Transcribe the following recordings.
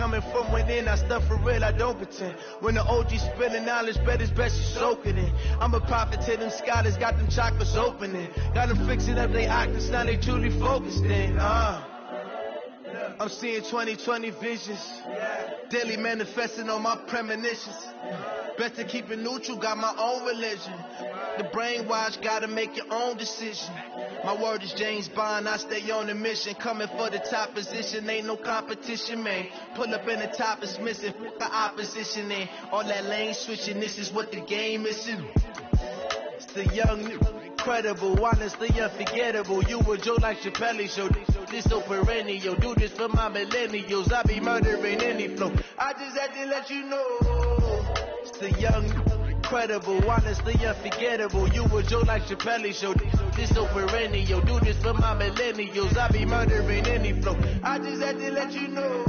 coming from within. I stuff for real, I don't pretend. When the OG spilling knowledge, bet it's best you soak it in. I'm a prophet to them scholars, got them chakras opening. Got them fixing up they octaves, now they truly focused in. I'm seeing 2020 visions. Daily manifesting on my premonitions. Best to keep it neutral, got my own religion. The brainwash, gotta make your own decision. My word is James Bond, I stay on the mission. Coming for the top position, ain't no competition, man. Pull up in the top is missing, fuck the opposition in. All that lane switching, this is what the game is in. It's the young, incredible, honestly unforgettable. You a Joe like Chappelle show. This so perennial, do this for my millennials. I be murdering any flow. I just had to let you know. It's the young, incredible, honestly unforgettable. You a Joe like Chappelle show. This so perennial, do this for my millennials. I be murdering any flow. I just had to let you know.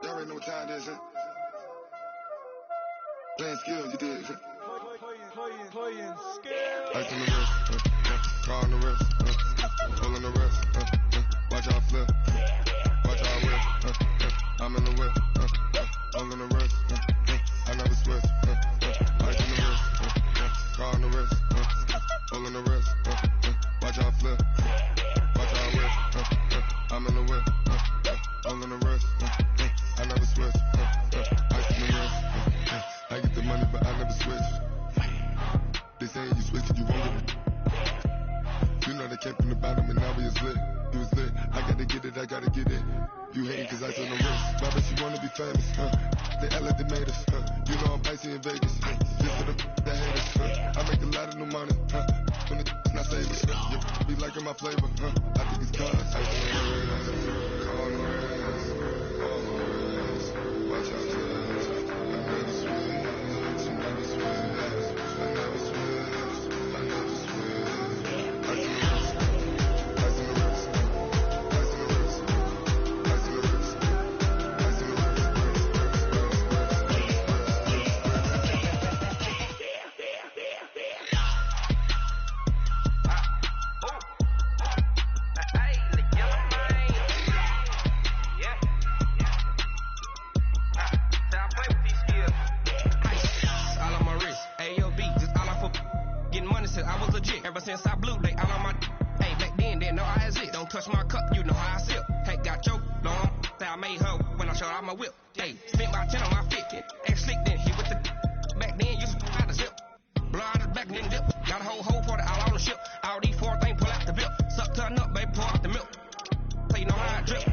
Y'all already know what time it is, huh? Playing skills, you did. Playing skills. Ice on the wrist, car on the wrist, pull on the wrist, watch out flip, watch out whip, I'm in the whip, pull on the wrist, I never switch, ice on the wrist, car on the wrist, pull on the wrist, watch out flip, watch out whip, I'm in the whip, pull on the wrist, I never switch, ice on the wrist, I get the money but I never switch. They saying you switch it, you won't get it. You know they came from the bottom and now we is lit. You was lit, I gotta get it, I gotta get it. You hating cause I on the wrist. My bitch, you wanna be famous, They Ella, they made us, You know I'm icy in Vegas, Just for the that haters, I make a lot of new money, When it's not savings, You be liking my flavor, I think it's cause I on the wrist, on the wrist, on the wrist. Watch out, I never switch, I never switch, I never switch. Since I blew, they all on my. Hey, back then, didn't know I exist. Don't touch my cup, you know how I sip. Hey, got your long. Say I made her when I showed out my whip. Hey, spent about 10 on my fit. Ex slick, then hit with the. Back then, you out the zip. Blow out the back, then dip. Got a whole party all on the ship. All these four things pull out the bip. Suck, turn up, baby, pour out the milk. So you know how I drip.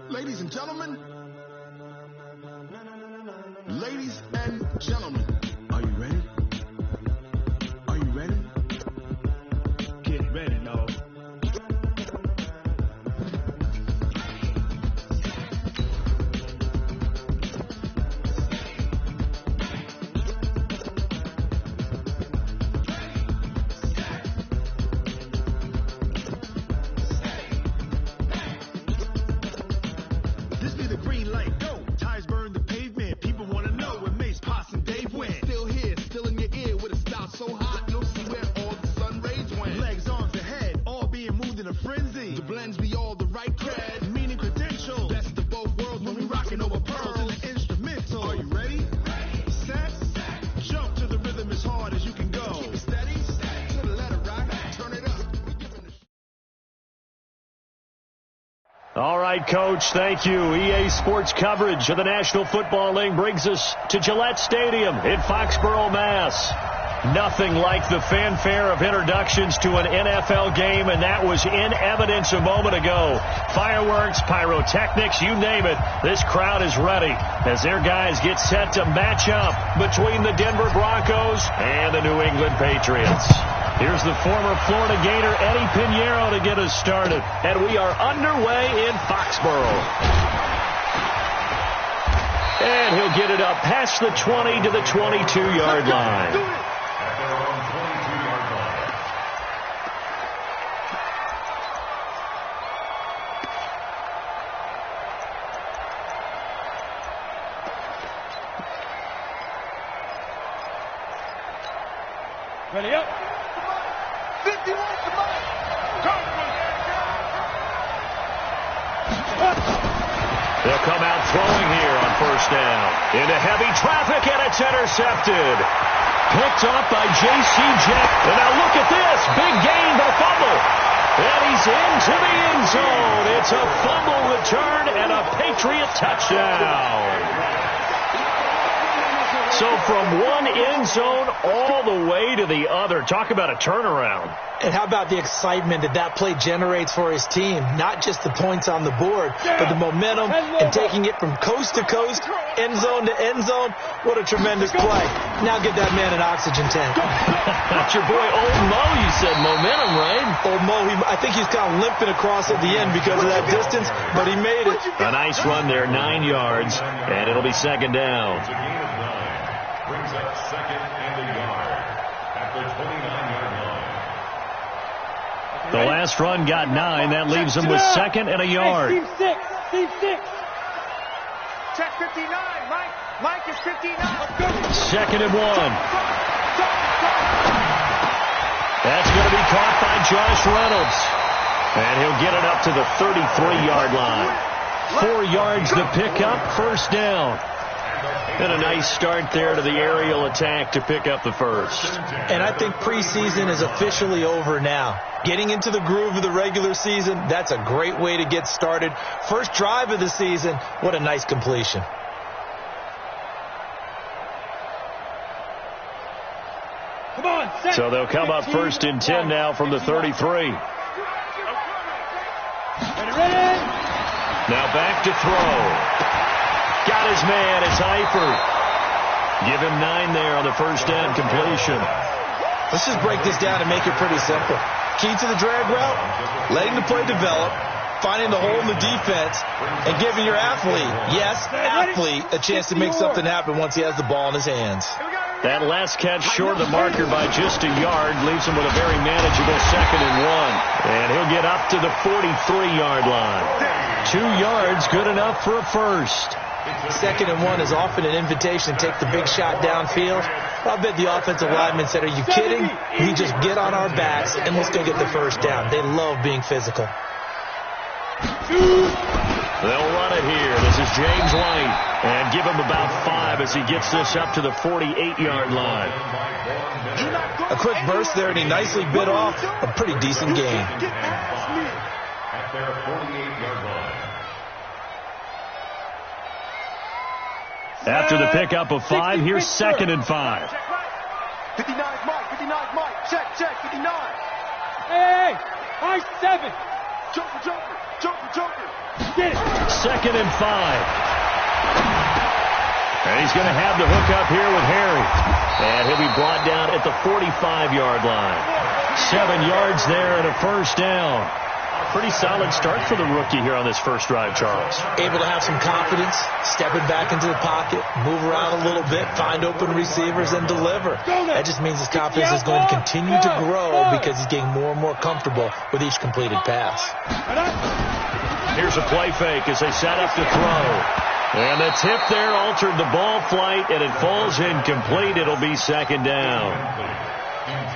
Ladies and gentlemen, ladies and gentlemen, are you ready? Are you ready? Get ready, dog. All right, Coach, thank you. EA Sports coverage of the National Football League brings us to Gillette Stadium in Foxborough, Mass. Nothing like the fanfare of introductions to an NFL game, and that was in evidence a moment ago. Fireworks, pyrotechnics, you name it. This crowd is ready as their guys get set to match up between the Denver Broncos and the New England Patriots. Here's the former Florida Gator, Eddie Pinheiro, to get us started. And we are underway in Foxborough. And he'll get it up past the 20 to the 22-yard line. Ready up. 51, come on. They'll come out throwing here on first down. Into heavy traffic, and it's intercepted. Picked up by J.C. Jack. And now look at this. Big gain, but a fumble. And he's into the end zone. It's a fumble return and a Patriot touchdown. So from one end zone all the way to the other. Talk about a turnaround. And how about the excitement that play generates for his team? Not just the points on the board, but the momentum and taking it from coast to coast, end zone to end zone. What a tremendous play. Now get that man an oxygen tank. That's your boy Old Mo, you said. Momentum, right? Old Mo, I think he's kind of limping across at the end because of that distance, but he made it. A nice run there, 9 yards, and it'll be second down. Brings up second and a yard at the 29-yard line. The last run got 9. That leaves him with second and a yard. Hey, Steve 6. Check 59. Mike is 59. Second and 1. That's going to be caught by Josh Reynolds. And he'll get it up to the 33-yard line. 4 yards to pick up, first down. And a nice start there to the aerial attack to pick up the first. And I think preseason is officially over now. Getting into the groove of the regular season, that's a great way to get started. First drive of the season, what a nice completion. Come on, set. So they'll come up first and 10 now from the 33. Ready. Now back to throw. Got his man, it's Eifert. Give him 9 there on the first down completion. Let's just break this down and make it pretty simple. Key to the drag route, letting the play develop, finding the hole in the defense, and giving your athlete, a chance to make something happen once he has the ball in his hands. That last catch short of the marker by just a yard leaves him with a very manageable second and 1. And he'll get up to the 43-yard line. 2 yards, good enough for a first. Second and 1 is often an invitation to take the big shot downfield. I bet the offensive lineman said, are you kidding? We just get on our backs and let's go get the first down. They love being physical. They'll run it here. This is James White. And give him about 5 as he gets this up to the 48-yard line. A quick burst there, and he nicely bit off a pretty decent gain. At their 48-yard line. After the pickup of 5, here's second and 5. 59 Mike. Check, 59. Hey, high 7. Joker. Get it. Second and 5. And he's going to have the hook up here with Harry. And he'll be brought down at the 45-yard line. 7 yards there and a first down. Pretty solid start for the rookie here on this first drive, Charles. Able to have some confidence, stepping back into the pocket, move around a little bit, find open receivers, and deliver. That just means his confidence is going to continue to grow because he's getting more and more comfortable with each completed pass. Here's a play fake as they set up to throw. And the tip there altered the ball flight, and it falls incomplete. It'll be second down.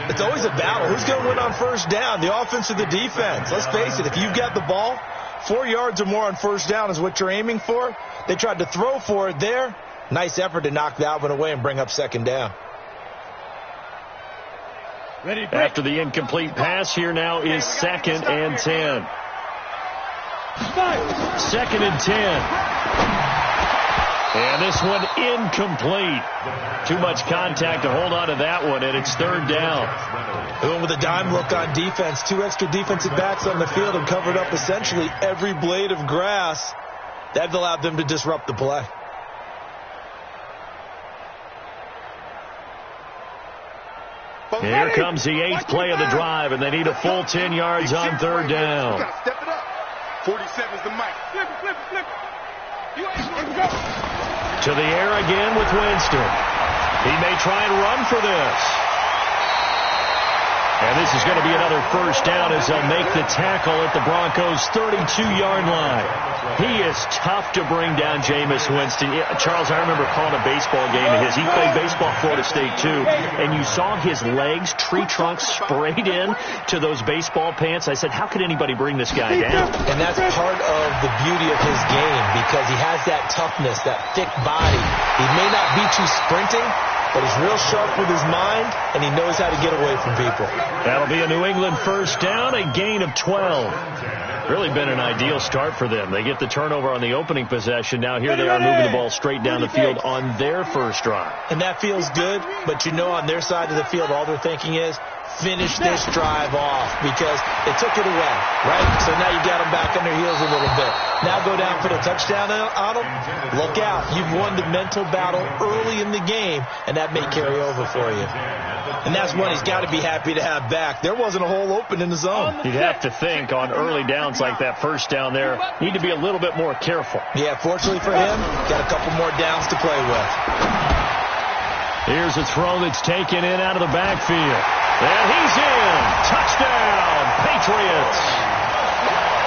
It's always a battle. Who's going to win on first down, the offense or the defense? Let's face it, if you've got the ball, 4 yards or more on first down is what you're aiming for. They tried to throw for it there. Nice effort to knock that one away and bring up second down. After the incomplete pass, here now is second and 10. 2nd and 10. And this one incomplete. Too much contact to hold on to that one, and it's 3rd down. Going with a dime look on defense. 2 extra defensive backs on the field and covered up essentially every blade of grass. That allowed them to disrupt the play. Here comes the 8th play of the drive, and they need a full 10 yards on 3rd down. Step it up. 47 is the mic. Flip it. To the air again with Winston. He may try and run for this. And this is going to be another 1st down as they'll make the tackle at the Broncos' 32-yard line. He is tough to bring down, Jameis Winston. Charles, I remember calling a baseball game of his. He played baseball at Florida State, too. And you saw his legs, tree trunks sprayed in to those baseball pants. I said, how could anybody bring this guy down? And that's part of the beauty of his game because he has that toughness, that thick body. He may not be too sprinting, but he's real sharp with his mind, and he knows how to get away from people. That'll be a New England 1st down, a gain of 12. Really been an ideal start for them. They get the turnover on the opening possession. Now here they are moving the ball straight down the field on their 1st drive. And that feels good, but you know on their side of the field all they're thinking is, finish this drive off because they took it away, right? So now you got them back on their heels a little bit. Now go down for the touchdown on them. Look out. You've won the mental battle early in the game, and that may carry over for you. And that's one he's got to be happy to have back. There wasn't a hole open in the zone. You'd have to think on early downs like that 1st down there, need to be a little bit more careful. Yeah, fortunately for him, got a couple more downs to play with. Here's a throw that's taken in out of the backfield. And he's in. Touchdown, Patriots.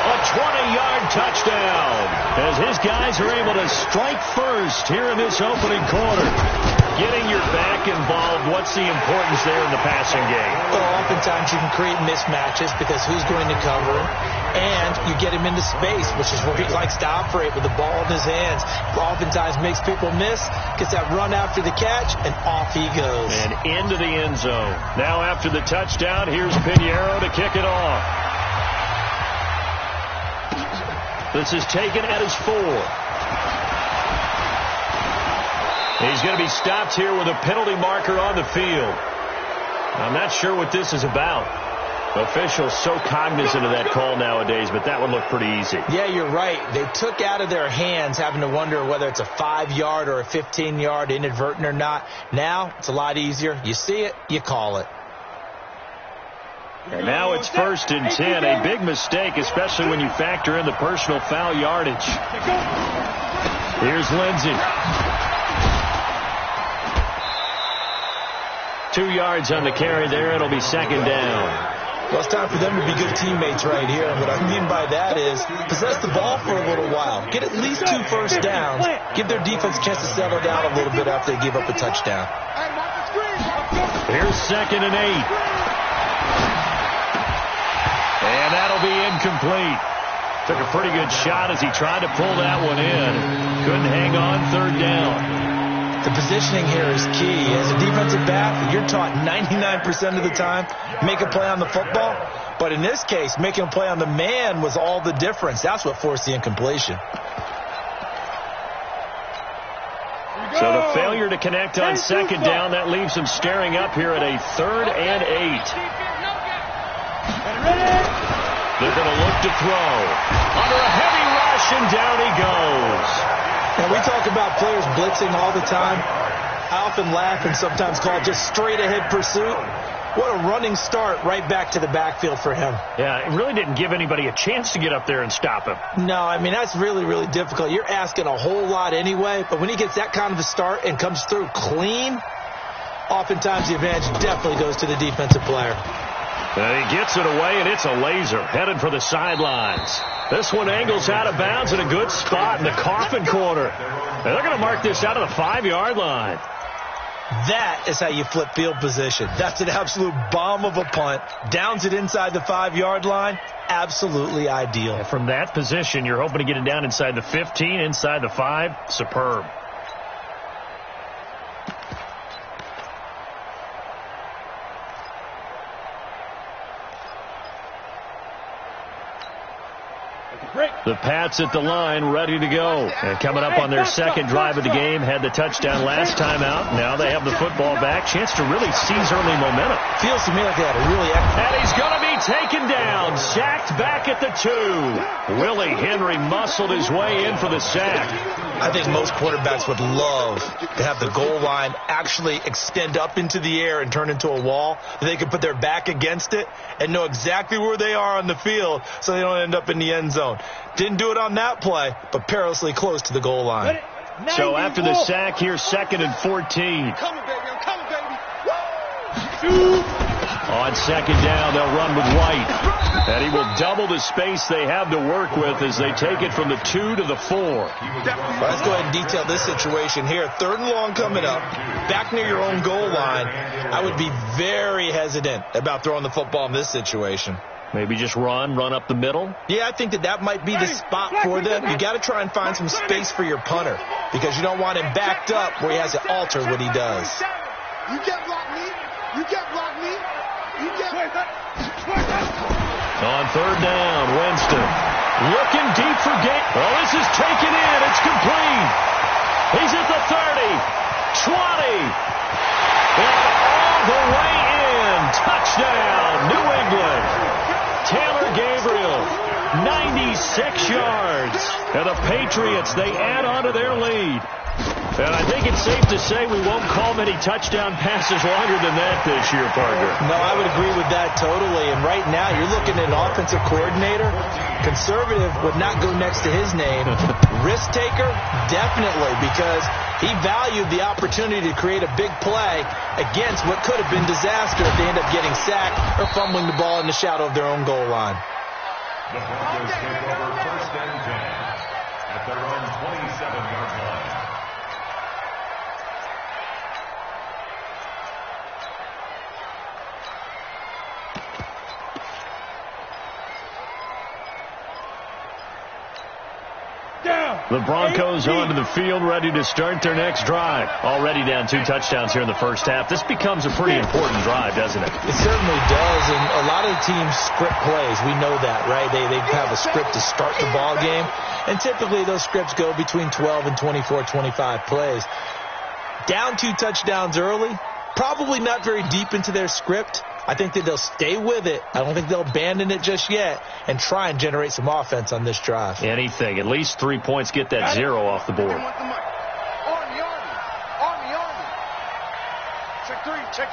A 20-yard touchdown as his guys are able to strike first here in this opening quarter. Getting your back involved, what's the importance there in the passing game? Well, oftentimes you can create mismatches because who's going to cover, and you get him into space, which is where he likes to operate with the ball in his hands. Oftentimes makes people miss, gets that run after the catch, and off he goes. And into the end zone. Now after the touchdown, here's Pinheiro to kick it off. This is taken at his 4. He's going to be stopped here with a penalty marker on the field. I'm not sure what this is about. Officials so cognizant of that call nowadays, but that one looked pretty easy. Yeah, you're right. They took out of their hands having to wonder whether it's a 5-yard or a 15-yard inadvertent or not. Now it's a lot easier. You see it, you call it. And now it's 1st and 10. A big mistake, especially when you factor in the personal foul yardage. Here's Lindsey. 2 yards on the carry there. It'll be 2nd down. Well, it's time for them to be good teammates right here. What I mean by that is possess the ball for a little while. Get at least 2 first downs. Give their defense a chance to settle down a little bit after they give up a touchdown. Here's 2nd and 8. And that'll be incomplete. Took a pretty good shot as he tried to pull that one in. Couldn't hang on 3rd down. The positioning here is key. As a defensive back, you're taught 99% of the time, make a play on the football. But in this case, making a play on the man was all the difference. That's what forced the incompletion. So the failure to connect on 2nd down, that leaves him staring up here at a 3rd and 8. They're going to look to throw. Under a heavy rush, and down he goes. Now, we talk about players blitzing all the time. I often laugh and sometimes call it just straight-ahead pursuit. What a running start right back to the backfield for him. Yeah, it really didn't give anybody a chance to get up there and stop him. No, I mean, that's really, really difficult. You're asking a whole lot anyway, but when he gets that kind of a start and comes through clean, oftentimes the advantage definitely goes to the defensive player. And he gets it away, and it's a laser headed for the sidelines. This one angles out of bounds in a good spot in the coffin corner. And they're going to mark this out of the 5-yard line. That is how you flip field position. That's an absolute bomb of a punt. Downs it inside the 5-yard line. Absolutely ideal. And from that position, you're hoping to get it down inside the 15, inside the 5. Superb. The Pats at the line, ready to go. And coming up on their second drive of the game, had the touchdown last time out. Now they have the football back. Chance to really seize early momentum. Feels to me like they had a really And he's going to be taken down. Sacked back at the 2. Willie Henry muscled his way in for the sack. I think most quarterbacks would love to have the goal line actually extend up into the air and turn into a wall. They can put their back against it and know exactly where they are on the field so they don't end up in the end zone. Didn't do it on that play, but perilously close to the goal line. So after the sack here, 2nd and 14. I'm coming, baby. I'm coming, baby. On 2nd down, they'll run with White. And he will double the space they have to work with as they take it from the 2 to the 4. Let's go ahead and detail this situation here. 3rd and long coming up, back near your own goal line. I would be very hesitant about throwing the football in this situation. Maybe just run up the middle? Yeah, I think that might be the spot for them. You got to try and find some space for your punter because you don't want him backed up where he has to alter what he does. You get block me. You get block me. You get... On 3rd down, Winston looking deep for gain. Oh, this is taken in. It's complete. He's at the 30, 20, and all the way in. Touchdown, New England. Taylor Gabriel, 96 yards. And the Patriots, they add on to their lead. And I think it's safe to say we won't call many touchdown passes longer than that this year, Parker. No, I would agree with that totally. And right now, you're looking at an offensive coordinator. Conservative would not go next to his name. Risk taker, definitely, because he valued the opportunity to create a big play against what could have been disaster if they end up getting sacked or fumbling the ball in the shadow of their own goal line. The Broncos take over 1st and 10 at their own 27-yard line. The Broncos onto the field, ready to start their next drive. Already down 2 touchdowns here in the first half. This becomes a pretty important drive, doesn't it? It certainly does, and a lot of the teams script plays. We know that, right? They have a script to start the ball game, and typically those scripts go between 12 and 24, 25 plays. Down 2 touchdowns early, probably not very deep into their script. I think that they'll stay with it. I don't think they'll abandon it just yet and try and generate some offense on this drive. Anything. At least 3 points, get that 0 off the board. Army. Check 3.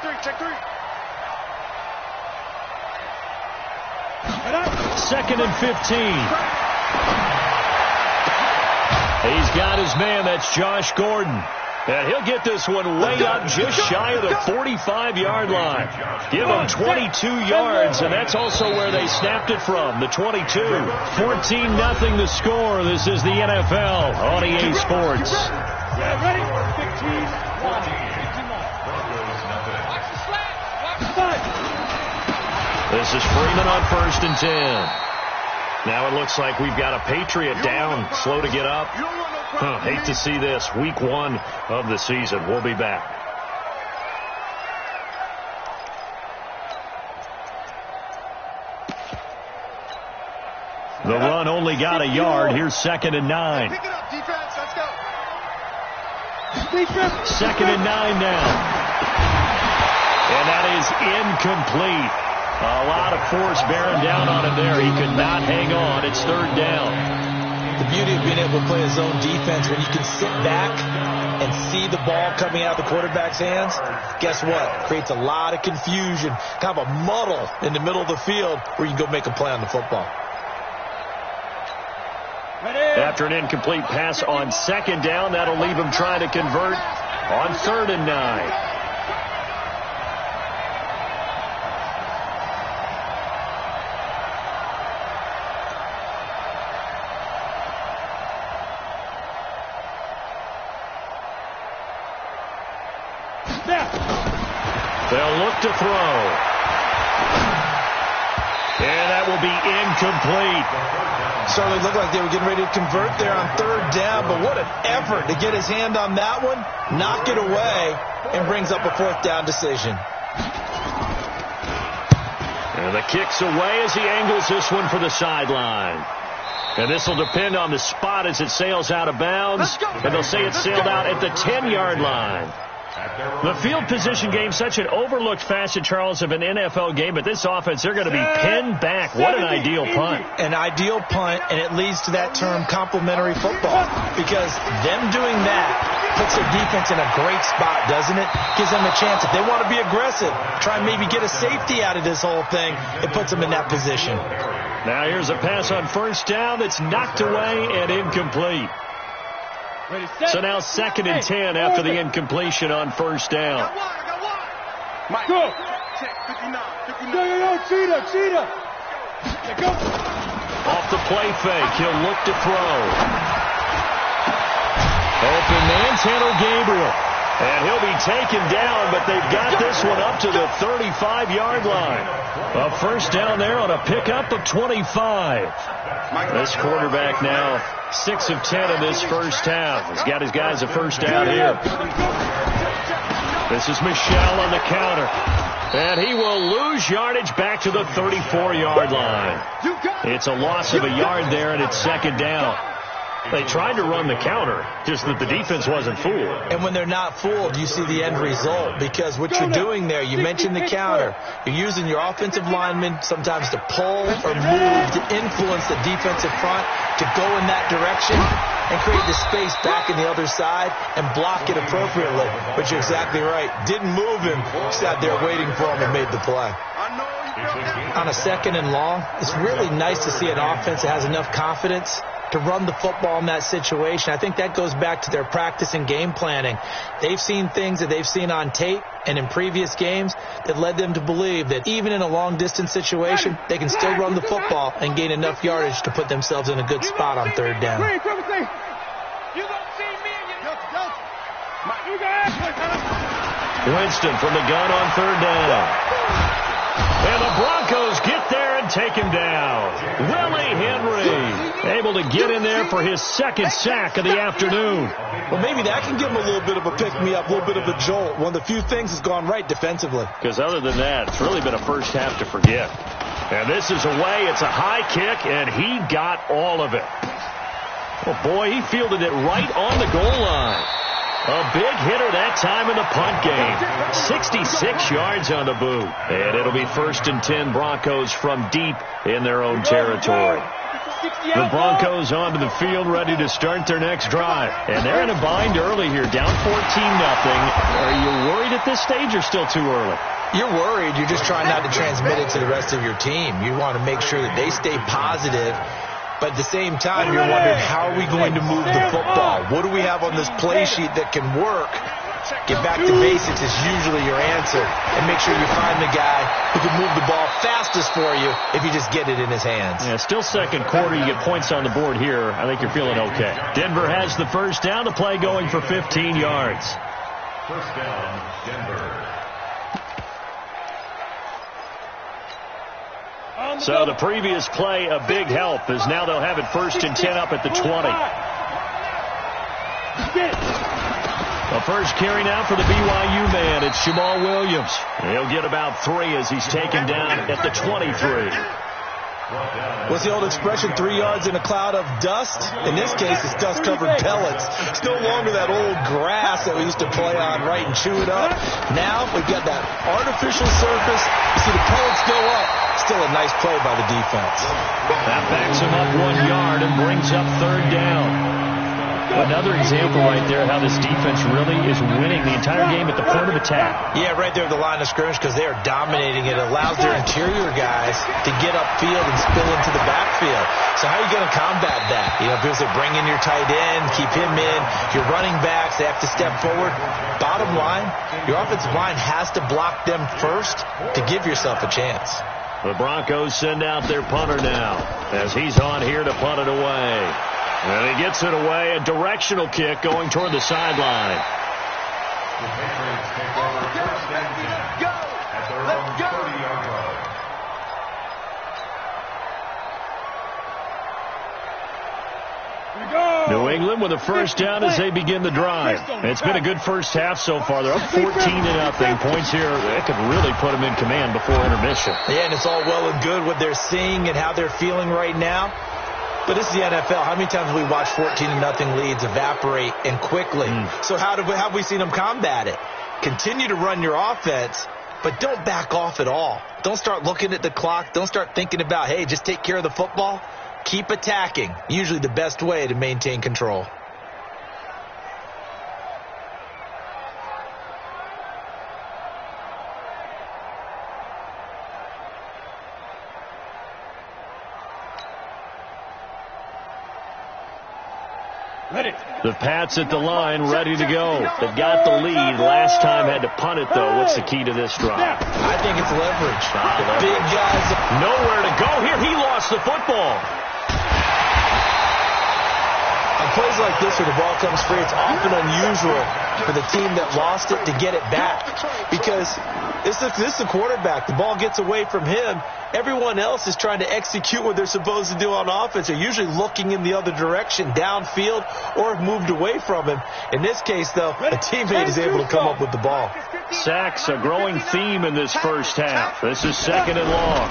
2nd and 15. He's got his man. That's Josh Gordon. And he'll get this one way up just shy of the 45-yard line. Give him 22 yards, and that's also where they snapped it from, the 22. 14-0 the score. This is the NFL on EA Sports. Ready? 15. This is Freeman on 1st and 10. Now it looks like we've got a Patriot down, slow to get up. Hate to see this. Week 1 of the season. We'll be back. The run only got a yard. Here's 2nd and 9. Pick it up, defense. Let's go. 2nd and 9 now. And that is incomplete. A lot of force bearing down on him there. He could not hang on. It's 3rd down. The beauty of being able to play a zone defense when you can sit back and see the ball coming out of the quarterback's hands, guess what? Creates a lot of confusion, kind of a muddle in the middle of the field where you can go make a play on the football. After an incomplete pass on 2nd down, that'll leave him trying to convert on 3rd and 9. They'll look to throw. And that will be incomplete. Certainly looked like they were getting ready to convert there on 3rd down, but what an effort to get his hand on that one, knock it away, and brings up a 4th down decision. And the kick's away as he angles this one for the sideline. And this will depend on the spot as it sails out of bounds. And they'll say it sailed out at the 10-yard line. The field position game, such an overlooked facet, Charles, of an NFL game. But this offense, they're going to be pinned back. What an ideal punt. An ideal punt, and it leads to that term complementary football. Because them doing that puts their defense in a great spot, doesn't it? Gives them a chance. If they want to be aggressive, try and maybe get a safety out of this whole thing, it puts them in that position. Now here's a pass on first down that's knocked away and incomplete. So now 2nd and 10 after the incompletion on first down. Go. Cheetah. Off the play fake, he'll look to throw. Open man, Tanner Gabriel. And he'll be taken down, but they've got this one up to the 35-yard line. A first down there on a pickup of 25. This quarterback now 6 of 10 in this first half. He's got his guys a first down here. This is Michel on the counter. And he will lose yardage back to the 34-yard line. It's a loss of a yard there, and it's 2nd down. They tried to run the counter, just that the defense wasn't fooled. And when they're not fooled, you see the end result. Because what you're doing there, you mentioned the counter. You're using your offensive linemen sometimes to pull or move to influence the defensive front to go in that direction and create the space back in the other side and block it appropriately. But you're exactly right. Didn't move him. Sat there waiting for him and made the play. On a 2nd and long, it's really nice to see an offense that has enough confidence to run the football in that situation. I think that goes back to their practice and game planning. They've seen things that they've seen on tape and in previous games that led them to believe that even in a long-distance situation, they can still run the football and gain enough yardage to put themselves in a good spot on 3rd down. Winston from the gun on 3rd down. And the Broncos get there and take him down. Willie Henry able to get in there for his 2nd sack of the afternoon. Well, maybe that can give him a little bit of a pick-me-up, a little bit of a jolt. One of the few things that's gone right defensively. Because other than that, it's really been a first half to forget. And this is away. It's a high kick, and he got all of it. Oh, boy, he fielded it right on the goal line. A big hitter that time in the punt game. 66 yards on the boot. And it'll be 1st and 10 Broncos from deep in their own territory. The Broncos onto the field ready to start their next drive. And they're in a bind early here, down 14-0. Are you worried at this stage or still too early? You're worried. You're just trying not to transmit it to the rest of your team. You want to make sure that they stay positive. But at the same time, you're wondering, how are we going to move the football? What do we have on this play sheet that can work? Get back to basics is usually your answer. And make sure you find the guy who can move the ball fastest for you if you just get it in his hands. Yeah, still 2nd quarter. You get points on the board here. I think you're feeling okay. Denver has the first down. The play going for 15 yards. First down, Denver. So the previous play, a big help, as now they'll have it 1st and 10 up at the 20. The first carry now for the BYU man. It's Jamal Williams. He'll get about 3 as he's taken down at the 23. What's the old expression, 3 yards in a cloud of dust? In this case, it's dust-covered pellets. It's no longer that old grass that we used to play on, right, and chew it up. Now we've got that artificial surface. You see the pellets go up. Still a nice play by the defense. That backs him up 1 yard and brings up 3rd down. Another example right there how this defense really is winning the entire game at the point of attack. Yeah, right there at the line of scrimmage, because they are dominating it. It allows their interior guys to get upfield and spill into the backfield. So how are you going to combat that? You know, because they bring in your tight end, keep him in. Your running backs, they have to step forward. Bottom line, your offensive line has to block them first to give yourself a chance. The Broncos send out their punter now as he's on here to punt it away. And he gets it away, a directional kick going toward the sideline. The Patriots take over 1st and 10 at their own 30-yard line. New England with a first down as they begin the drive. It's been a good first half so far. They're up 14-0. Points here that could really put them in command before intermission. Yeah, and it's all well and good what they're seeing and how they're feeling right now. But this is the NFL. How many times have we watched 14-0 leads evaporate and quickly? So how have we seen them combat it? Continue to run your offense, but don't back off at all. Don't start looking at the clock. Don't start thinking about, hey, just take care of the football. Keep attacking. Usually the best way to maintain control. The Pats at the line, ready to go. They've got the lead. Last time had to punt it, though. What's the key to this drive? I think it's leverage. Big guys. Nowhere to go here. He lost the football. On plays like this where the ball comes free, it's often unusual for the team that lost it to get it back. Because this is the quarterback. The ball gets away from him. Everyone else is trying to execute what they're supposed to do on offense. They're usually looking in the other direction, downfield, or have moved away from him. In this case, though, a teammate is able to come up with the ball. Sacks, a growing theme in this first half. This is 2nd and long.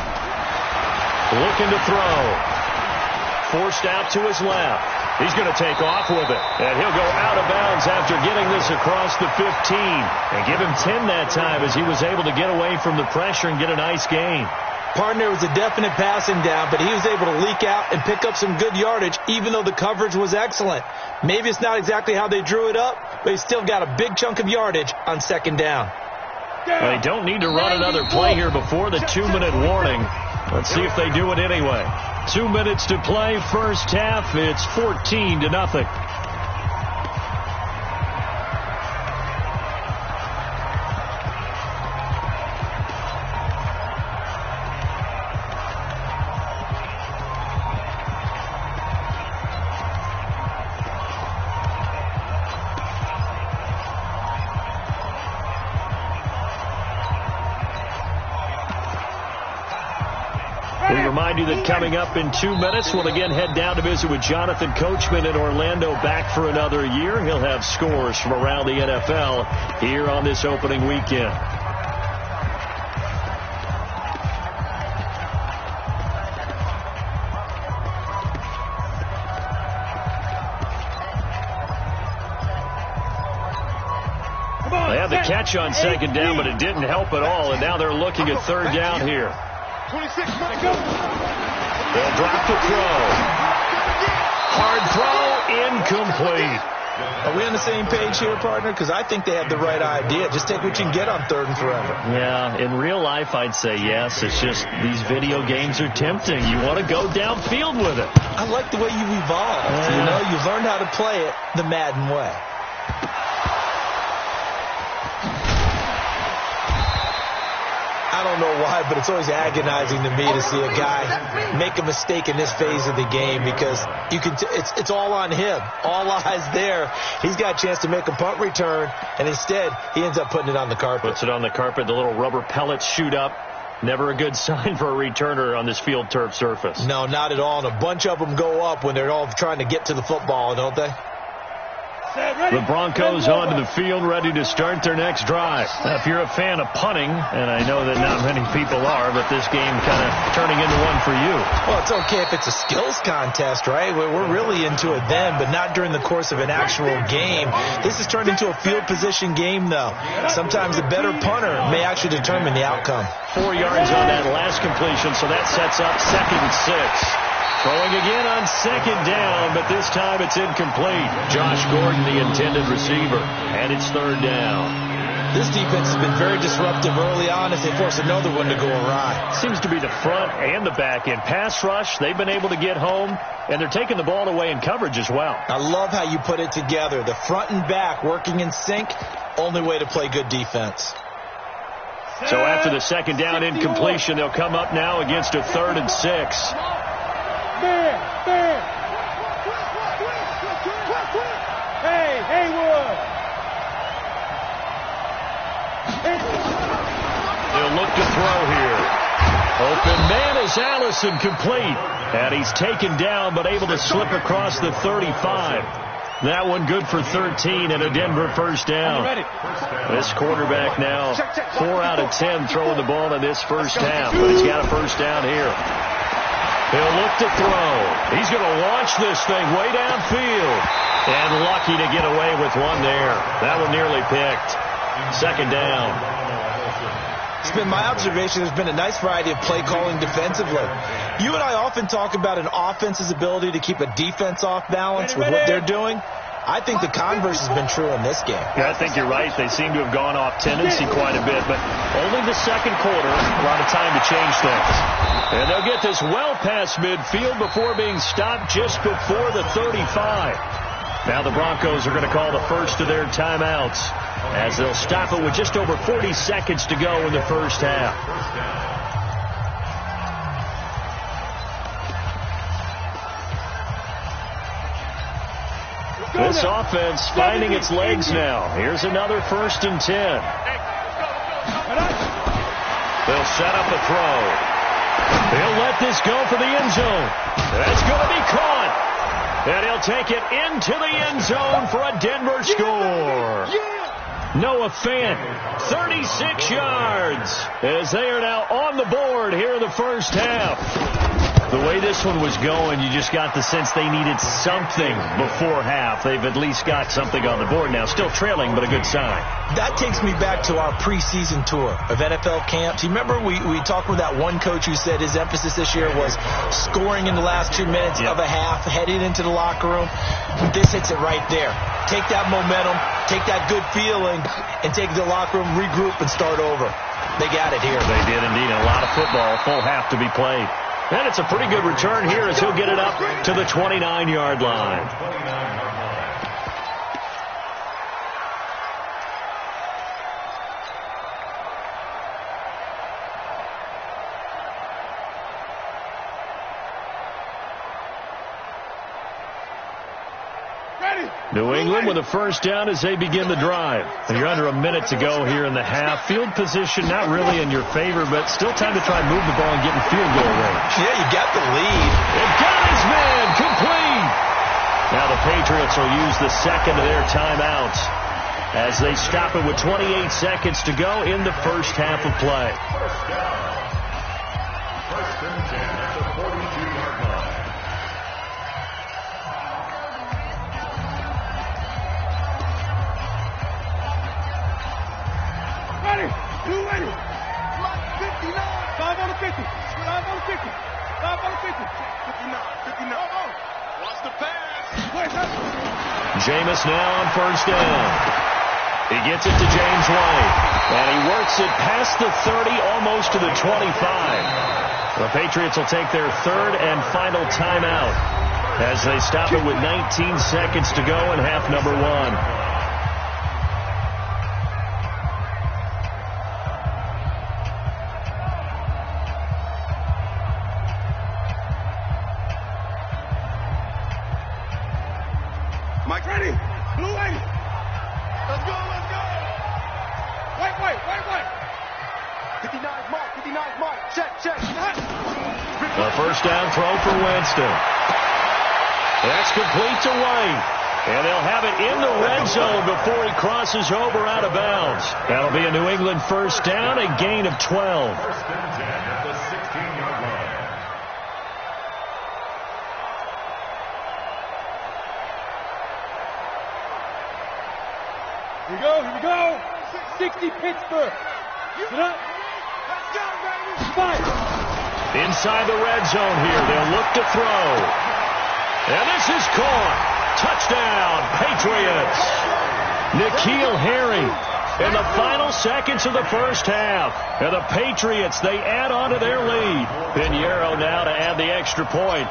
Looking to throw. Forced out to his left. He's going to take off with it. And he'll go out of bounds after getting this across the 15. And give him 10 that time as he was able to get away from the pressure and get a nice gain. Partner was a definite passing down, but he was able to leak out and pick up some good yardage, even though the coverage was excellent. Maybe it's not exactly how they drew it up, but he still got a big chunk of yardage on 2nd down. They don't need to run another play here before the 2-minute warning. Let's see if they do it anyway. 2 minutes to play, first half. It's 14-0. We remind you that coming up in 2 minutes, we'll again head down to visit with Jonathan Coachman in Orlando, back for another year. He'll have scores from around the NFL here on this opening weekend. They had the catch on 2nd down, but it didn't help at all, and now they're looking at 3rd down here. 26, let go. They'll drop the throw. Hard throw, incomplete. Are we on the same page here, partner? Because I think they have the right idea. Just take what you can get on 3rd and forever. Yeah, in real life, I'd say yes. It's just these video games are tempting. You want to go downfield with it. I like the way you evolved. Yeah. You know, you've learned how to play it the Madden way. I don't know why, but it's always agonizing to me to see a guy make a mistake in this phase of the game because you can. It's all on him. All eyes there. He's got a chance to make a punt return, and instead he ends up putting it on the carpet. Puts it on the carpet. The little rubber pellets shoot up. Never a good sign for a returner on this field turf surface. No, not at all. And a bunch of them go up when they're all trying to get to the football, don't they? The Broncos onto the field, ready to start their next drive. Now, if you're a fan of punting, and I know that not many people are, but this game kind of turning into one for you. Well, it's okay if it's a skills contest, right? We're really into it then, but not during the course of an actual game. This has turned into a field position game, though. Sometimes a better punter may actually determine the outcome. 4 yards on that last completion, so that sets up 2nd and 6. Throwing again on 2nd down, but this time it's incomplete. Josh Gordon, the intended receiver, and it's 3rd down. This defense has been very disruptive early on as they force another one to go awry. Seems to be the front and the back end. Pass rush, they've been able to get home, and they're taking the ball away in coverage as well. I love how you put it together. The front and back working in sync, only way to play good defense. So after the 2nd down incompletion, they'll come up now against a 3rd and 6. Hey, Haywood. They'll look to throw here. Open man is Allison, complete. And he's taken down, but able to slip across the 35. That one good for 13 and a Denver 1st down. This quarterback now 4 out of 10 throwing the ball in this first half, but he's got a 1st down here. He'll look to throw. He's going to launch this thing way downfield. And lucky to get away with one there. That one nearly picked. Second down. It's been my observation there's been a nice variety of play calling defensively. You and I often talk about an offense's ability to keep a defense off balance with what they're doing. I think the converse has been true in this game. Yeah, I think you're right. They seem to have gone off tendency quite a bit, but only the second quarter, a lot of time to change things. And they'll get this well past midfield before being stopped just before the 35. Now the Broncos are going to call the first of their timeouts as they'll stop it with just over 40 seconds to go in the first half. This offense finding its legs now. Here's another 1st and 10. They'll set up a throw. He'll let this go for the end zone. That's going to be caught. And he'll take it into the end zone for a Denver score. Noah Fant, 36 yards, as they are now on the board here in the first half. The way this one was going, you just got the sense they needed something before half. They've at least got something on the board now. Still trailing, but a good sign. That takes me back to our preseason tour of NFL camps. You remember we talked with that one coach who said his emphasis this year was scoring in the last 2 minutes of a half, heading into the locker room. This hits it right there. Take that momentum, take that good feeling, and take it to the locker room, regroup, and start over. They got it here. They did indeed. A lot of football, full half to be played. And it's a pretty good return here as he'll get it up to the 29-yard line. New England with a first down as they begin the drive. And you're under a minute to go here in the half. Field position not really in your favor, but still time to try and move the ball and get in field goal range. Yeah, you got the lead. It got his man complete. Now the Patriots will use the second of their timeouts as they stop it with 28 seconds to go in the first half of play. First down. First and 10 at the 42-yard line. Ready. 5 on the 50. 5 on the 50. 5 on the 50. 59. Watch the pass. Jameis now on first down. He gets it to James White. And he works it past the 30, almost to the 25. The Patriots will take their third and final timeout as they stop it with 19 seconds to go in half number one. Mike, ready? Blue 80. Let's go. Wait. 59's Mike. Check. A first down throw for Winston. That's complete to White. And they'll have it in the red zone before he crosses over out of bounds. That'll be a New England first down, a gain of 12. First and 10 at the 16-yard line. Here we go. 60 Pittsburgh. Sit up. Let's go, baby. Fight. Inside the red zone here, they'll look to throw. And this is caught. Touchdown, Patriots. N'Keal Harry in the final seconds of the first half. And the Patriots, they add on to their lead. Pinheiro now to add the extra point.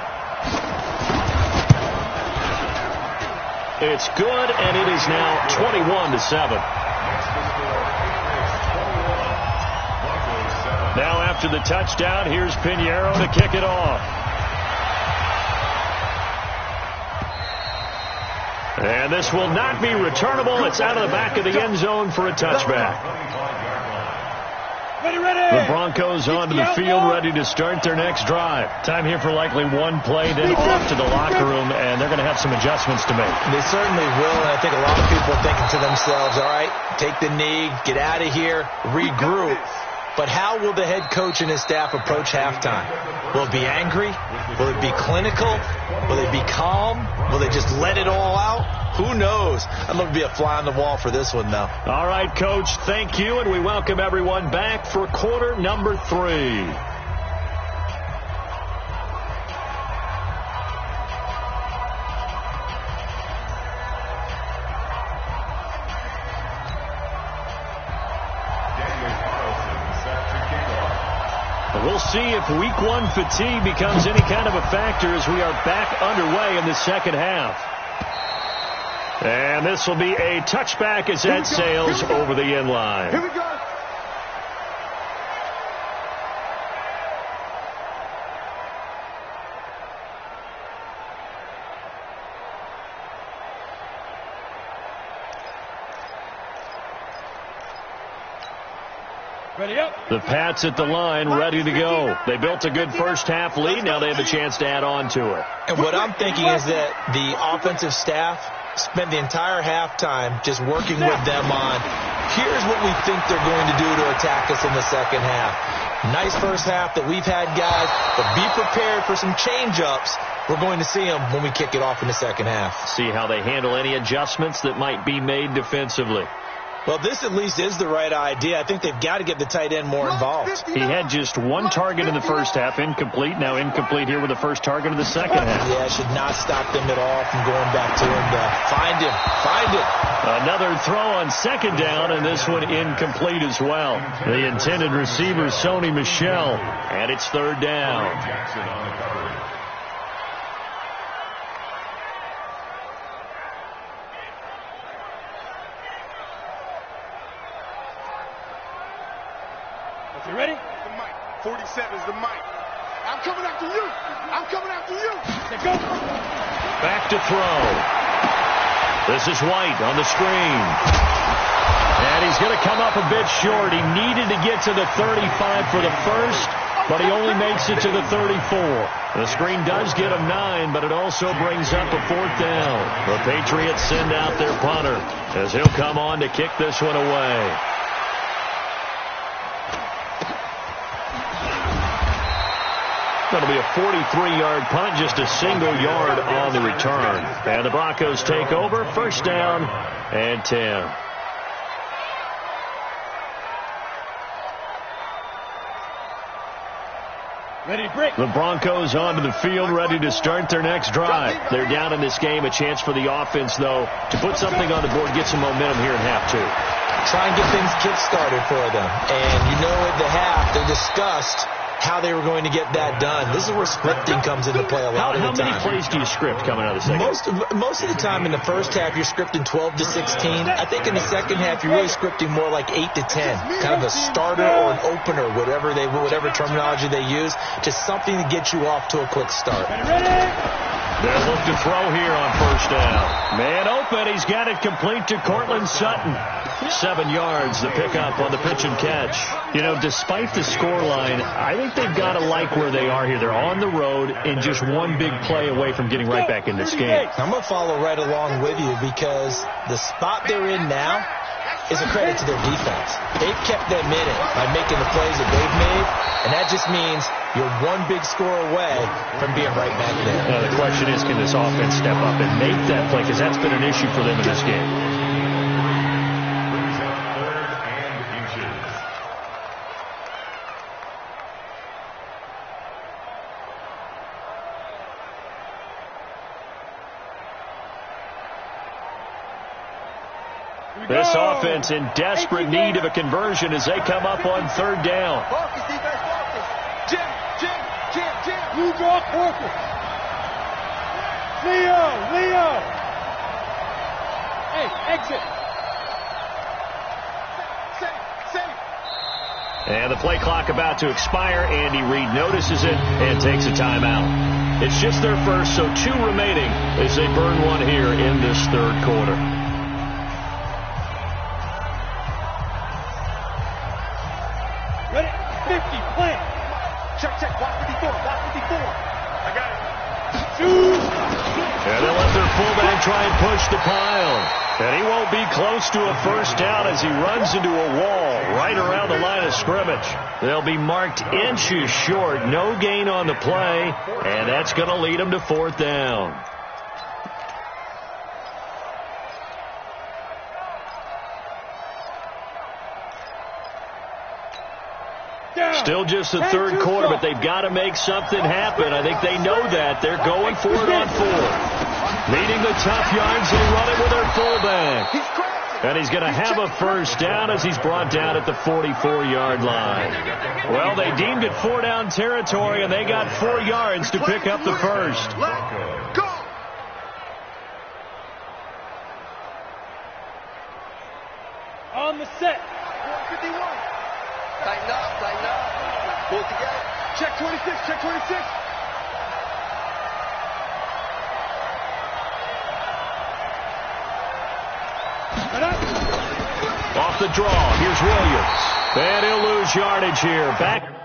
It's good, and it is now 21-7. Now after the touchdown, here's Pinheiro to kick it off. And this will not be returnable. It's out of the back of the end zone for a touchback. The Broncos onto the field, ready to start their next drive. Time here for likely one play, then off to the locker room, and they're going to have some adjustments to make. They certainly will, and I think a lot of people are thinking to themselves, all right, take the knee, get out of here, regroup, But how will the head coach and his staff approach halftime? Will it be angry? Will it be clinical? Will it be calm? Will they just let it all out? Who knows? I'd love to be a fly on the wall for this one, though. All right, Coach, thank you, and we welcome everyone back for quarter number 3. We'll see if week 1 fatigue becomes any kind of a factor as we are back underway in the second half. And this will be a touchback as that sails over the end line. Here we go. Ready up. The Pats at the line, ready to go. They built a good first half lead. Now they have a chance to add on to it. And what I'm thinking is that the offensive staff spent the entire halftime just working with them on, here's what we think they're going to do to attack us in the second half. Nice first half that we've had, guys, but be prepared for some change-ups. We're going to see them when we kick it off in the second half. See how they handle any adjustments that might be made defensively. Well, this at least is the right idea. I think they've got to get the tight end more involved. He had just one target in the first half, incomplete. Now incomplete here with the first target of the second half. Yeah, it should not stop them at all from going back to him to find him. Find it. Another throw on second down, and this one incomplete as well. The intended receiver, Sony Michel, and it's third down. Jackson on the coverage. You ready? The mic. 47's the mic. I'm coming after you. I'm coming after you. Let's go. Back to throw. This is White on the screen. And he's going to come up a bit short. He needed to get to the 35 for the first, but he only makes it to the 34. The screen does get him 9, but it also brings up a fourth down. The Patriots send out their punter as he'll come on to kick this one away. That'll be a 43-yard punt, just a single yard on the return. And the Broncos take over, first down and 10. Ready to break. The Broncos onto the field, ready to start their next drive. They're down in this game, a chance for the offense, though, to put something on the board, get some momentum here in half 2. Try and get things kick-started for them. And you know at the half, they discussed how they were going to get that done. This is where scripting comes into play a lot of the time. How many plays do you script coming out of the second? Most of the time in the first half, you're scripting 12 to 16. I think in the second half, you're really scripting more like 8 to 10. Kind of a starter or an opener, whatever terminology they use, just something to get you off to a quick start. They'll look to throw here on first down. Man open. He's got it complete to Cortland Sutton. 7 yards, the pickup on the pitch and catch. You know, despite the scoreline, I think they've got to like where they are here. They're on the road and just one big play away from getting right back in this game. I'm going to follow right along with you because the spot they're in now is a credit to their defense. They've kept them in it by making the plays that they've made, and that just means you're one big score away from being right back there. Now the question is, can this offense step up and make that play? Because that's been an issue for them in this game. This offense in desperate need of a conversion as they come up on third down. Focus, defense, focus. Jim. You draw focus. Leo. Hey, exit. Safe. And the play clock about to expire. Andy Reid notices it and takes a timeout. It's just their first, so 2 remaining as they burn one here in this third quarter. Ready? 50, plant. Check. Block 54. I got it. Shoot. And they'll let their fullback try and push the pile. And he won't be close to a first down as he runs into a wall right around the line of scrimmage. They'll be marked inches short. No gain on the play. And that's going to lead them to fourth down. Still just the third quarter, but they've got to make something happen. I think they know that. They're going for it on fourth. Leading the tough yards, they run it with their fullback. And he's going to have a first down as he's brought down at the 44-yard line. Well, they deemed it four-down territory, and they got 4 yards to pick up the first. Go! On the set. 51. Tighten up, tighten up. Pull it together. Check 26, check 26. Off the draw, here's Williams. And he'll lose yardage here. Back.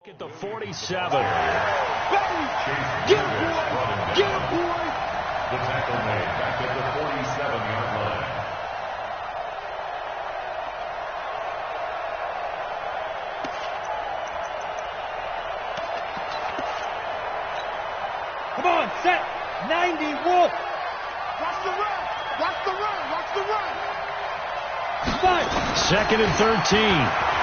At the 47. Get him, boy! Get him, boy! The tackle made back at the 47-yard line. Come on, set. 90, Wolf. Watch the run! Watch the run! Watch the run! Five. Second and 13.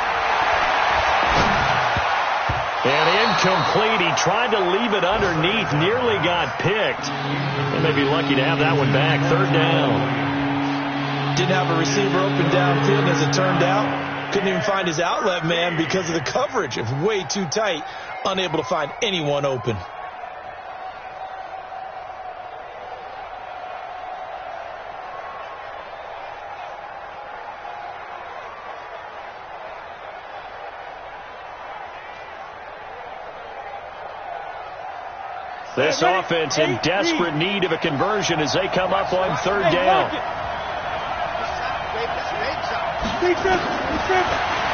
And incomplete. He tried to leave it underneath. Nearly got picked. They may be lucky to have that one back. Third down. Didn't have a receiver open downfield, as it turned out. Couldn't even find his outlet man because of the coverage. It was way too tight. Unable to find anyone open. This offense in desperate need of a conversion as they come up on third down.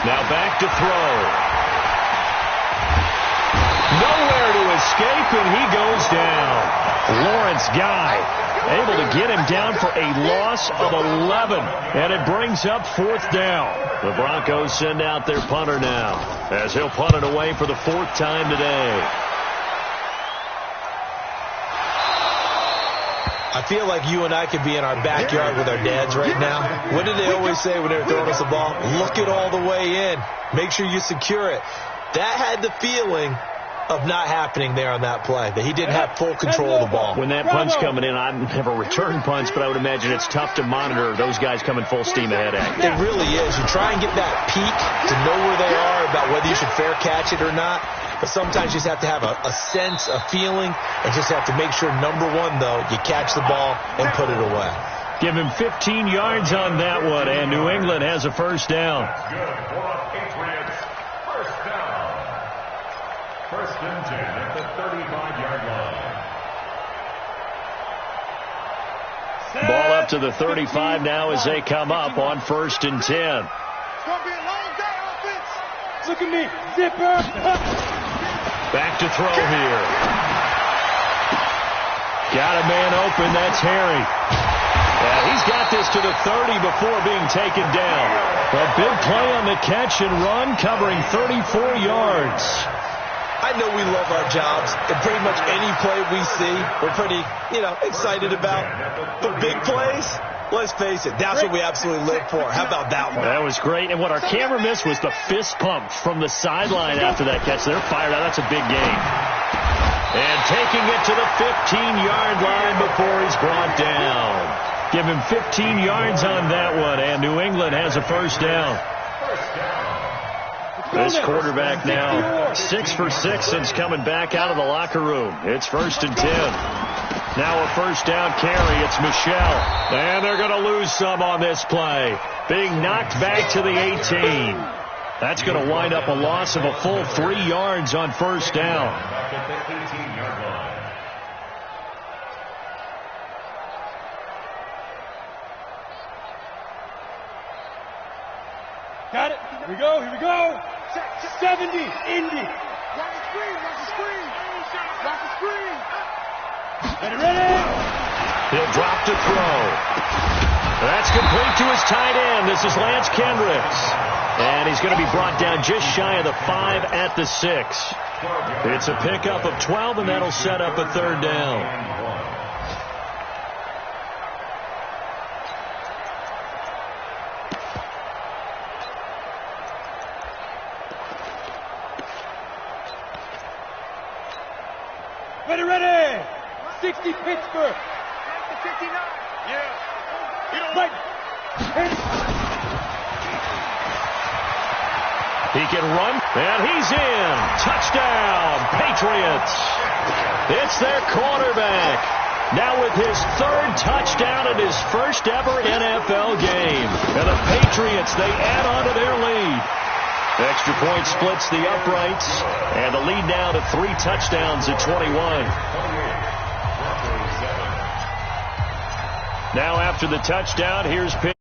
Now back to throw. Nowhere to escape, and he goes down. Lawrence Guy able to get him down for a loss of 11, and it brings up fourth down. The Broncos send out their punter now as he'll punt it away for the 4th time today. I feel like you and I could be in our backyard with our dads right now. What did they always say when they were throwing us the ball? Look it all the way in. Make sure you secure it. That had the feeling of not happening there on that play, that he didn't have full control of the ball. When that punch coming in, I never return punch, but I would imagine it's tough to monitor those guys coming full steam ahead at you. It really is. You try and get that peek to know where they are, about whether you should fair catch it or not. But sometimes you just have to have a sense, a feeling, and just have to make sure, number one, though, you catch the ball and put it away. Give him 15 yards on that one, and New England has a first down. Good for Patriots. First down. First and 10 at the 35-yard line. Ball up to the 35 now as they come up on first and 10. It's going to be a long day, offense. Look at me. Zipper. Back to throw here. Got a man open. That's Harry. And he's got this to the 30 before being taken down. A big play on the catch and run, covering 34 yards. I know we love our jobs, and pretty much any play we see, we're pretty, excited about. But big plays, let's face it, that's what we absolutely live for. How about that one? That was great. And what our camera missed was the fist pump from the sideline after that catch. They're fired out. That's a big gain. And taking it to the 15-yard line before he's brought down. Give him 15 yards on that one, and New England has a first down. This quarterback now 6 for 6 since coming back out of the locker room. It's 1st and 10. Now a first down carry. It's Michelle. And they're going to lose some on this play. Being knocked back to the 18. That's going to wind up a loss of a full 3 yards on first down. Got it. Here we go. Here we go. 70. Indy. Watch the screen. Watch the screen. Watch the screen. Ready. He'll drop to throw. That's complete to his tight end. This is Lance Kendricks. And he's going to be brought down just shy of the 5 at the 6. It's a pickup of 12, and that'll set up a third down. Ready. 60 Pittsburgh. 59. Yeah. Right. He can run, and he's in. Touchdown, Patriots. It's their quarterback. Now with his 3rd touchdown in his first ever NFL game. And the Patriots, they add on to their lead. Extra point splits the uprights, and the lead now to 3 touchdowns at 21. Now after the touchdown, here's Pitt.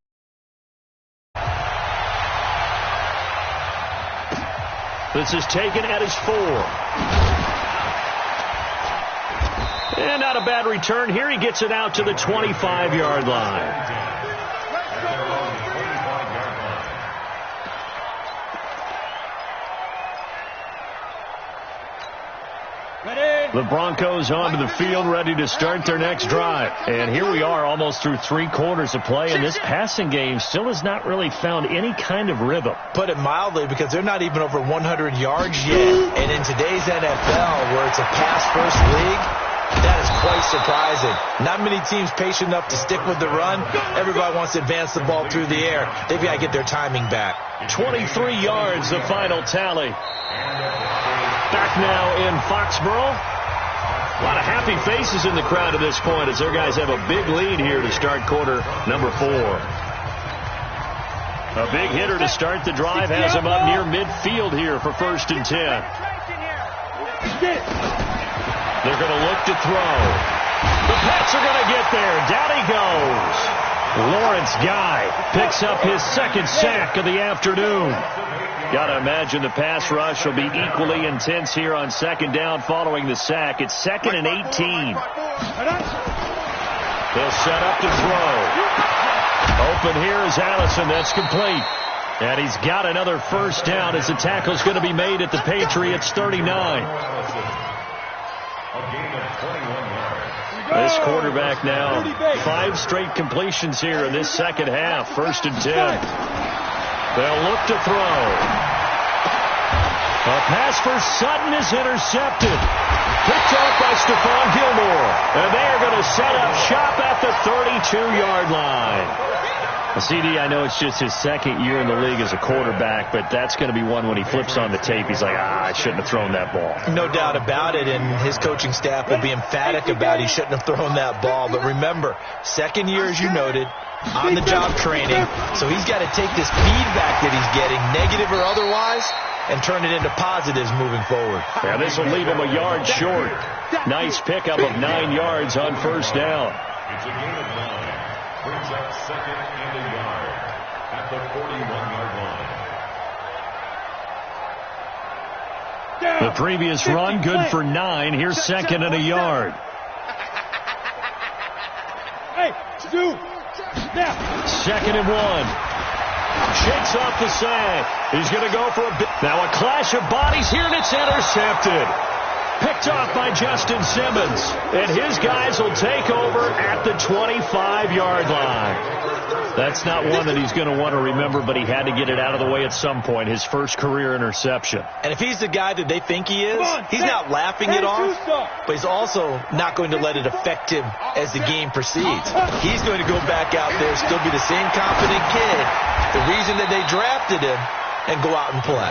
This is taken at his 4. And not a bad return. Here he gets it out to the 25-yard line. The Broncos onto the field, ready to start their next drive. And here we are almost through 3 quarters of play, and this passing game still has not really found any kind of rhythm. Put it mildly, because they're not even over 100 yards yet. And in today's NFL, where it's a pass-first league, that is quite surprising. Not many teams patient enough to stick with the run. Everybody wants to advance the ball through the air. They've got to get their timing back. 23 yards, the final tally. Back now in Foxborough. A lot of happy faces in the crowd at this point as their guys have a big lead here to start quarter number 4. A big hitter to start the drive has him up near midfield here for 1st and 10. They're going to look to throw. The Pats are going to get there. Down he goes. Lawrence Guy picks up his 2nd sack of the afternoon. Got to imagine the pass rush will be equally intense here on 2nd down following the sack. It's 2nd and 18. They'll set up to throw. Open here is Allison. That's complete. And he's got another first down as the tackle's going to be made at the Patriots 39. This quarterback now 5 straight completions here in this second half. 1st and 10. They'll look to throw. A pass for Sutton is intercepted. Picked off by Stephon Gilmore. And they are going to set up shop at the 32-yard line. CD, I know it's just his 2nd year in the league as a quarterback, but that's going to be one when he flips on the tape. He's like, I shouldn't have thrown that ball. No doubt about it, and his coaching staff will be emphatic about he shouldn't have thrown that ball. But remember, 2nd year, as you noted, on-the-job training, so he's got to take this feedback that he's getting, negative or otherwise, and turn it into positives moving forward. Yeah, this will leave him a yard short. Nice pickup of 9 yards on first down. It's a gain of 9. Brings up 2nd and a yard at the 41-yard line. The previous run good for 9. Here's 2nd and a yard. Hey, 2. Now. 2nd and 1. Shakes off the sag. He's going to go for a bit. Now a clash of bodies here, and it's intercepted. Picked off by Justin Simmons. And his guys will take over at the 25-yard line. That's not one that he's going to want to remember, but he had to get it out of the way at some point, his first career interception. And if he's the guy that they think he is, he's not laughing it off, but he's also not going to let it affect him as the game proceeds. He's going to go back out there, still be the same confident kid, the reason that they drafted him, and go out and play.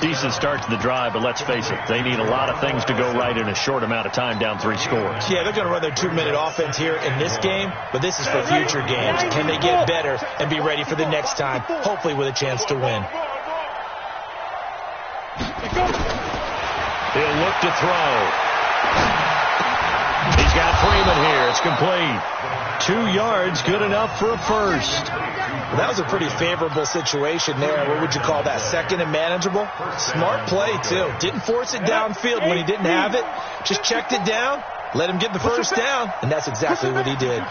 Decent start to the drive, but let's face it, they need a lot of things to go right in a short amount of time, down 3 scores. Yeah, they're going to run their 2-minute offense here in this game, but this is for future games. Can they get better and be ready for the next time, hopefully with a chance to win? He'll look to throw. He's got Freeman here. It's complete. 2 yards, good enough for a first. Well, that was a pretty favorable situation there. What would you call that? Second and manageable? Smart play, too. Didn't force it downfield when he didn't have it. Just checked it down, let him get the first down, and that's exactly what he did. On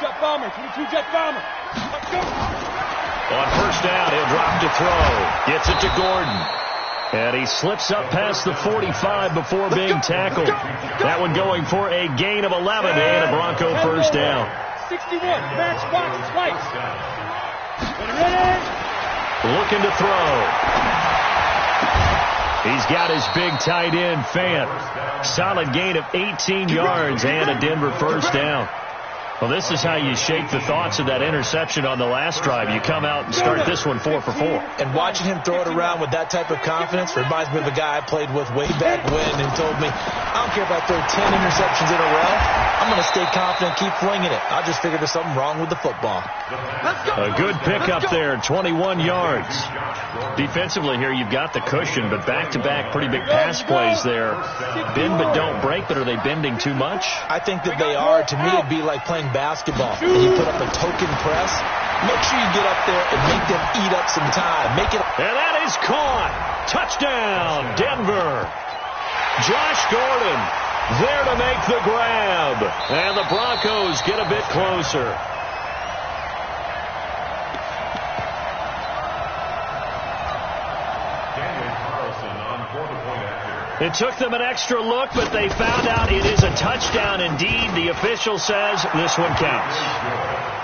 first down, he'll drop to throw. Gets it to Gordon. And he slips up past the 45 before being tackled. That one going for a gain of 11 and a Bronco first down. 61, match box, slice. Looking to throw. He's got his big tight end, Fant. Solid gain of 18 yards and a Denver first down. Well, this is how you shake the thoughts of that interception on the last drive. You come out and start this one 4 for 4. And watching him throw it around with that type of confidence reminds me of a guy I played with way back when and told me, I don't care if I throw 10 interceptions in a row. I'm going to stay confident, keep flinging it. I just figured there's something wrong with the football. A good pickup there, 21 yards. Defensively here, you've got the cushion, but back-to-back pretty big pass plays there. Bend but don't break, but are they bending too much? I think that they are. To me, it'd be like playing basketball. And you put up a token press. Make sure you get up there and make them eat up some time. Make it. And that is caught. Touchdown, Denver. Josh Gordon there to make the grab. And the Broncos get a bit closer. It took them an extra look, but they found out it is a touchdown indeed. The official says this one counts.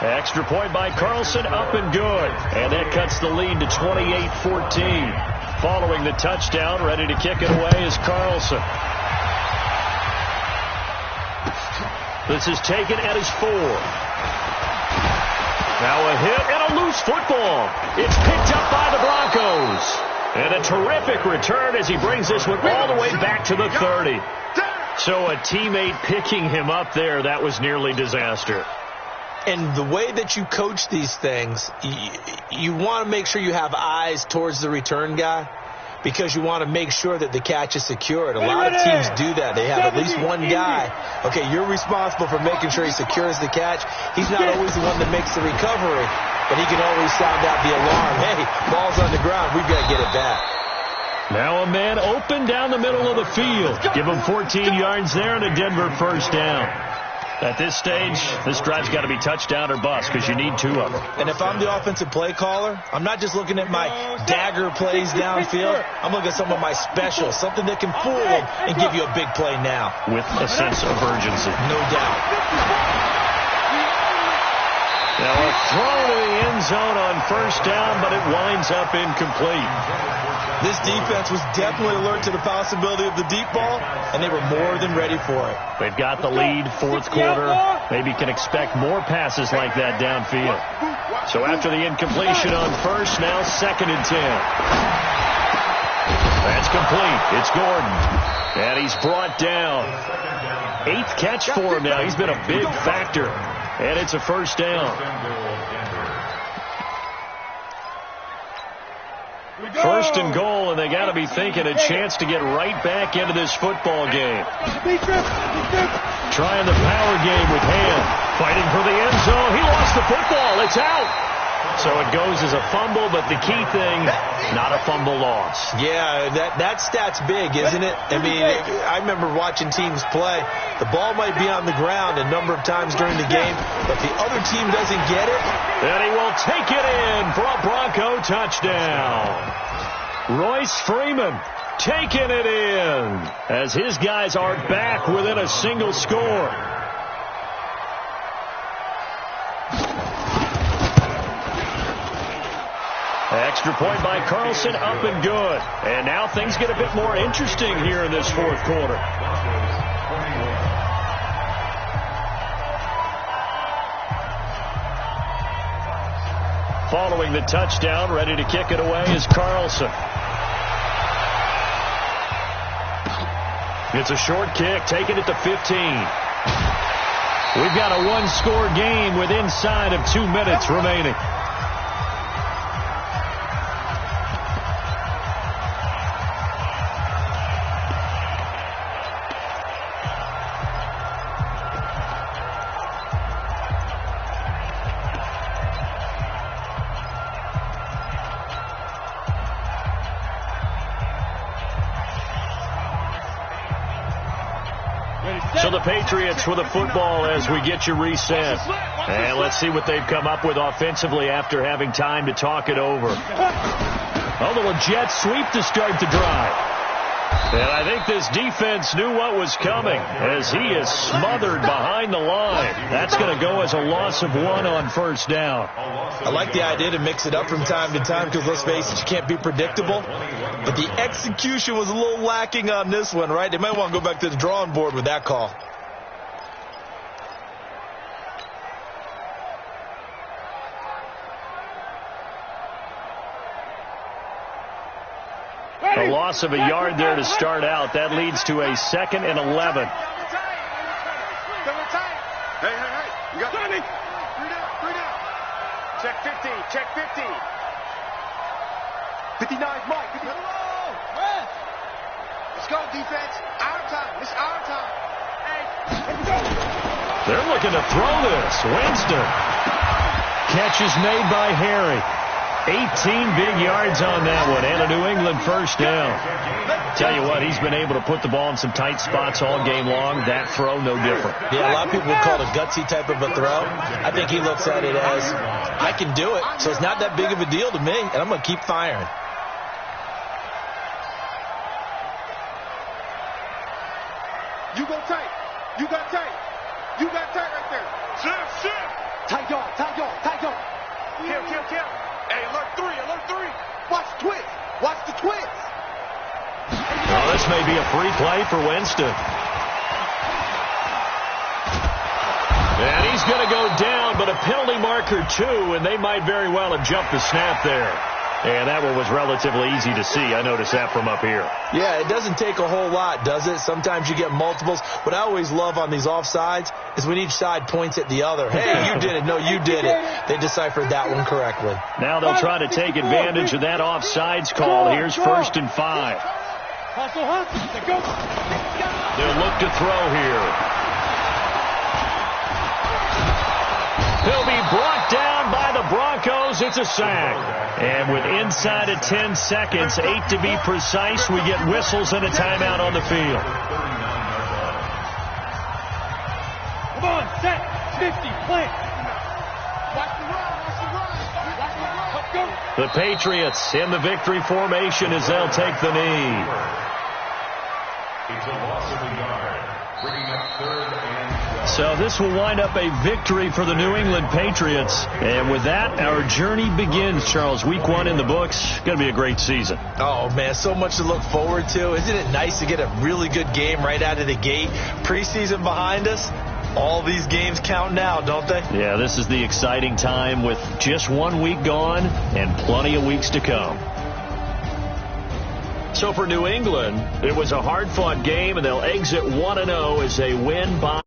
Extra point by Carlson, up and good. And that cuts the lead to 28-14. Following the touchdown, ready to kick it away is Carlson. This is taken at his 4. Now a hit and a loose football. It's picked up by the Broncos. And a terrific return as he brings this one all the way back to the 30. So a teammate picking him up there, that was nearly disaster. And the way that you coach these things, you want to make sure you have eyes towards the return guy because you want to make sure that the catch is secured. A lot of teams do that. They have at least one guy. Okay, you're responsible for making sure he secures the catch. He's not always the one that makes the recovery, but he can always sound out the alarm. Hey, ball's on the ground. We've got to get it back. Now a man open down the middle of the field. Give him 14 yards there and a Denver first down. At this stage, this drive's got to be touchdown or bust because you need 2 of them. And if I'm the offensive play caller, I'm not just looking at my dagger plays downfield. I'm looking at some of my specials, something that can fool them and give you a big play now. With a sense of urgency. No doubt. Now a throw to the end zone on first down, but it winds up incomplete. This defense was definitely alert to the possibility of the deep ball, and they were more than ready for it. They've got the lead, 4th quarter. Maybe can expect more passes like that downfield. So after the incompletion on first, now 2nd and 10. That's complete. It's Gordon. And he's brought down. 8th catch for him now. He's been a big factor. And it's a first down. First and goal, and they got to be thinking a chance to get right back into this football game. Trying the power game with Ham. Fighting for the end zone. He lost the football. It's out. So it goes as a fumble, but the key thing, not a fumble loss. Yeah, that stat's big, isn't it? I mean, I remember watching teams play. The ball might be on the ground a number of times during the game, but the other team doesn't get it. And he will take it in for a Bronco touchdown. Royce Freeman taking it in as his guys are back within a single score. Extra point by Carlson, up and good. And now things get a bit more interesting here in this fourth quarter. Following the touchdown, ready to kick it away is Carlson. It's a short kick, taking it to 15. We've got a one-score game with inside of 2 minutes remaining. So the Patriots with the football as we get you reset. And let's see what they've come up with offensively after having time to talk it over. A little jet sweep to start the drive. And I think this defense knew what was coming as he is smothered behind the line. That's going to go as a loss of 1 on first down. I like the idea to mix it up from time to time because, let's face it, you can't be predictable. But the execution was a little lacking on this one, right? They might want to go back to the drawing board with that call. A loss of a yard there to start out. That leads to a 2nd and 11. Hey. You got me. 3 down. Check 15. Check 15. 59's Mike. Let's go, defense. Our time. It's our time. Hey, let's go. They're looking to throw this. Winston. Catch is made by Harry. 18 big yards on that one, and a New England first down. Tell you what, he's been able to put the ball in some tight spots all game long. That throw, no different. Yeah, a lot of people would call it a gutsy type of a throw. I think he looks at it as, I can do it, so it's not that big of a deal to me, and I'm going to keep firing. You go tight. You got tight. You got tight right there. Shift. Tight guard. Kill. Hey, alert 3. Watch the twist. Well, this may be a free play for Winston. And he's going to go down, but a penalty marker too, and they might very well have jumped the snap there. And that one was relatively easy to see. I noticed that from up here. Yeah, it doesn't take a whole lot, does it? Sometimes you get multiples. What I always love on these offsides is when each side points at the other. Hey, you did it. No, you did it. They deciphered that one correctly. Now they'll try to take advantage of that offsides call. Here's 1st and 5. They'll look to throw here. He'll be brought down by the Broncos. It's a sack. And with inside of 10 seconds, 8 to be precise, we get whistles and a timeout on the field. Come on, set, 50, play. Watch the run. The Patriots in the victory formation as they'll take the knee. It's a loss of a yard, bringing up 3rd and 12. So this will wind up a victory for the New England Patriots. And with that, our journey begins, Charles. Week 1 in the books. Going to be a great season. Oh, man, so much to look forward to. Isn't it nice to get a really good game right out of the gate? Preseason behind us. All these games count now, don't they? Yeah, this is the exciting time with just 1 week gone and plenty of weeks to come. So for New England, it was a hard-fought game, and they'll exit 1-0 as they win by